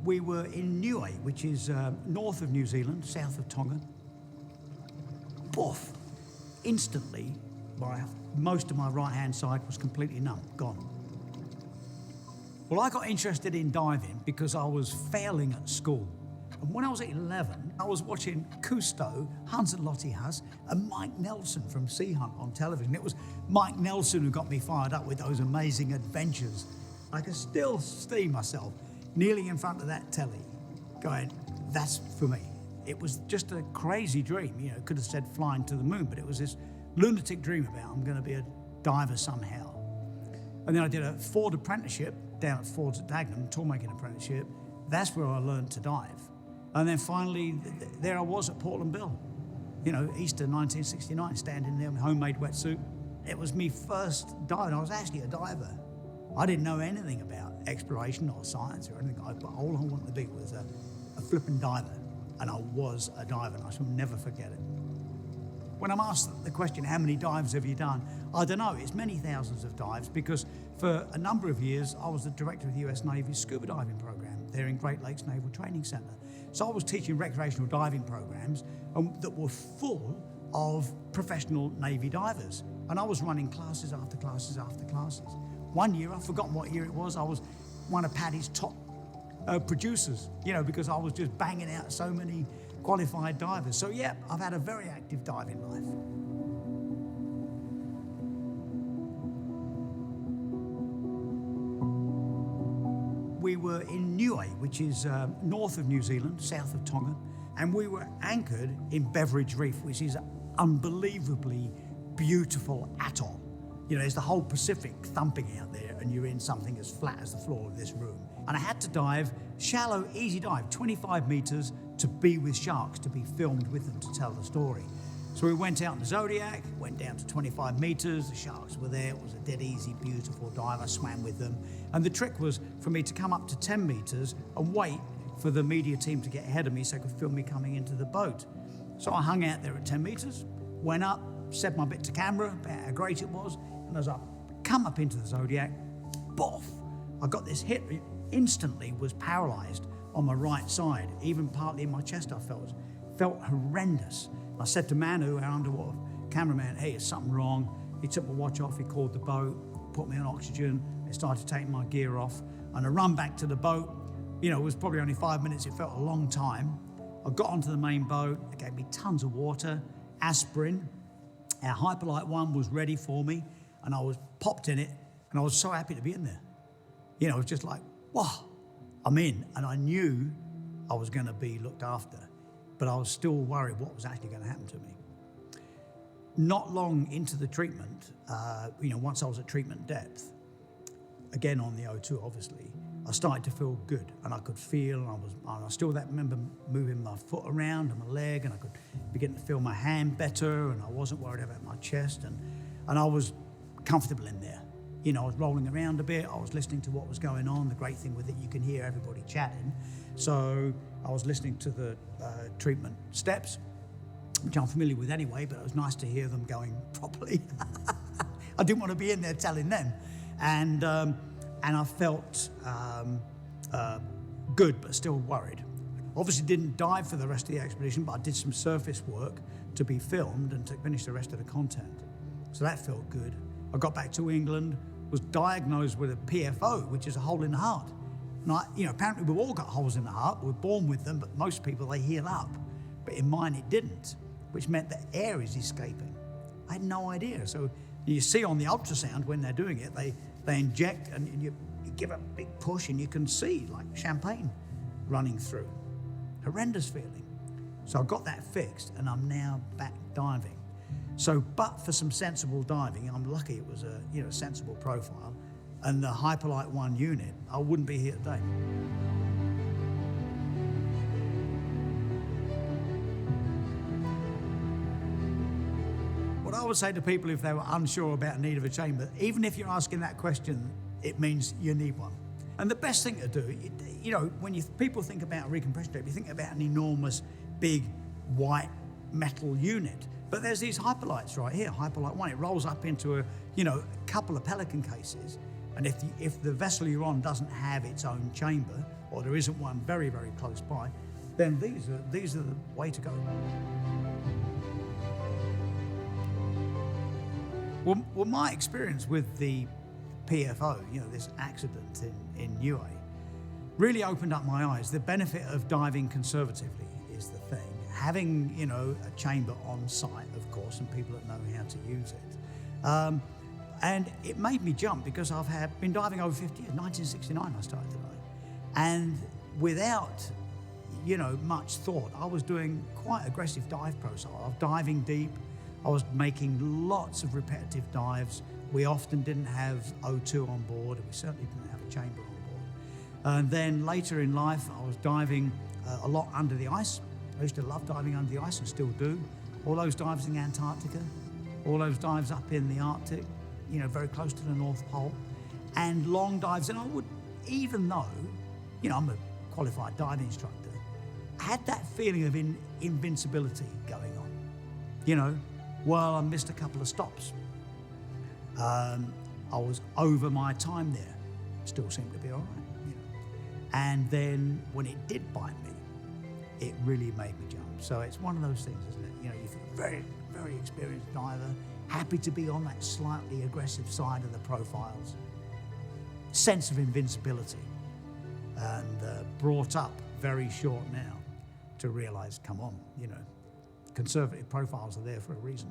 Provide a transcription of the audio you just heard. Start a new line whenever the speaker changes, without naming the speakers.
We were in NOAA, which is north of New Zealand, south of Tonga. Boof! Instantly, most of my right-hand side was completely numb, gone. Well, I got interested in diving because I was failing at school. And when I was 11, I was watching Cousteau, Hans and Lottie Haas, and Mike Nelson from Sea Hunt on television. It was Mike Nelson who got me fired up with those amazing adventures. I can still see myself kneeling in front of that telly, going, that's for me. It was just a crazy dream. You know, could have said flying to the moon, but it was this lunatic dream about I'm going to be a diver somehow. And then I did a Ford apprenticeship down at Ford's at Dagenham, tool-making apprenticeship. That's where I learned to dive. And then finally, there I was at Portland Bill. You know, Easter 1969, standing there in a homemade wetsuit. It was me first dive. I was actually a diver. I didn't know anything about exploration or science or anything, but all I wanted to be was a flipping diver. And I was a diver, and I shall never forget it. When I'm asked the question, how many dives have you done? I don't know, it's many thousands of dives, because for a number of years, I was the director of the US Navy's scuba diving program there in Great Lakes Naval Training Center. So I was teaching recreational diving programs that were full of professional Navy divers. And I was running classes after classes after classes. One year, I've forgotten what year it was, I was one of Paddy's top producers, you know, because I was just banging out so many qualified divers. So yeah, I've had a very active diving life. We were in NOAA, which is north of New Zealand, south of Tonga, and we were anchored in Beveridge Reef, which is unbelievably beautiful atoll. You know, there's the whole Pacific thumping out there, and you're in something as flat as the floor of this room. And I had to dive, shallow, easy dive, 25 meters, to be with sharks, to be filmed with them, to tell the story. So we went out in the Zodiac, went down to 25 meters, the sharks were there, it was a dead easy, beautiful dive, I swam with them. And the trick was for me to come up to 10 meters and wait for the media team to get ahead of me so they could film me coming into the boat. So I hung out there at 10 meters, went up, said my bit to camera about how great it was, and as I come up into the Zodiac, boff, I got this hit, instantly was paralyzed on my right side, even partly in my chest I felt horrendous. I said to Manu, our underwater cameraman, hey, it's something wrong. He took my watch off, he called the boat, put me on oxygen, I started taking my gear off, and I run back to the boat. You know, it was probably only 5 minutes, it felt a long time. I got onto the main boat, it gave me tons of water, aspirin. Our Hyperlite 1 was ready for me, and I was popped in it, and I was so happy to be in there. You know, it was just like, wow, I'm in, and I knew I was going to be looked after, but I was still worried what was actually going to happen to me. Not long into the treatment, you know, once I was at treatment depth, again on the O2 obviously, I started to feel good, and I could feel, and I still remember moving my foot around and my leg, and I could begin to feel my hand better, and I wasn't worried about my chest, and I was comfortable in there. You know, I was rolling around a bit, I was listening to what was going on. The great thing with it, you can hear everybody chatting. So I was listening to the treatment steps, which I'm familiar with anyway, but it was nice to hear them going properly. I didn't want to be in there telling them. And I felt good, but still worried. Obviously didn't dive for the rest of the expedition, but I did some surface work to be filmed and to finish the rest of the content. So that felt good. I got back to England, was diagnosed with a PFO, which is a hole in the heart. And you know, apparently we've all got holes in the heart, we're born with them, but most people, they heal up. But in mine, it didn't, which meant that air is escaping. I had no idea. So you see on the ultrasound when they're doing it, they inject and you give a big push and you can see like champagne running through. Horrendous feeling. So I got that fixed and I'm now back diving. So, but for some sensible diving, I'm lucky it was a sensible profile, and the Hyperlite 1 unit, I wouldn't be here today. What I would say to people if they were unsure about need of a chamber, even if you're asking that question, it means you need one. And the best thing to do, you know, when people think about a recompression tape, you think about an enormous, big, white metal unit. But there's these Hyperlites right here, Hyperlite 1. It rolls up into a couple of Pelican cases, And if the vessel you're on doesn't have its own chamber, or there isn't one very, very close by, then these are the way to go. Well, my experience with the PFO, this accident in Niue, really opened up my eyes. The benefit of diving conservatively is the thing. Having, a chamber on site, of course, and people that know how to use it. And it made me jump because I've been diving over 50 years. 1969 I started to dive. And without, much thought, I was doing quite aggressive dive profile. I was diving deep. I was making lots of repetitive dives. We often didn't have O2 on board, and we certainly didn't have a chamber on board. And then later in life, I was diving a lot under the ice. I used to love diving under the ice and still do. All those dives in Antarctica, all those dives up in the Arctic, very close to the North Pole, and long dives. And I would, even though, I'm a qualified diving instructor, I had that feeling of invincibility going on. Well, I missed a couple of stops. I was over my time there. Still seemed to be all right, And then when it did bite me, it really made me jump. So it's one of those things, isn't it? You feel very, very experienced diver, happy to be on that slightly aggressive side of the profiles. Sense of invincibility. And brought up very short now to realize, come on, conservative profiles are there for a reason.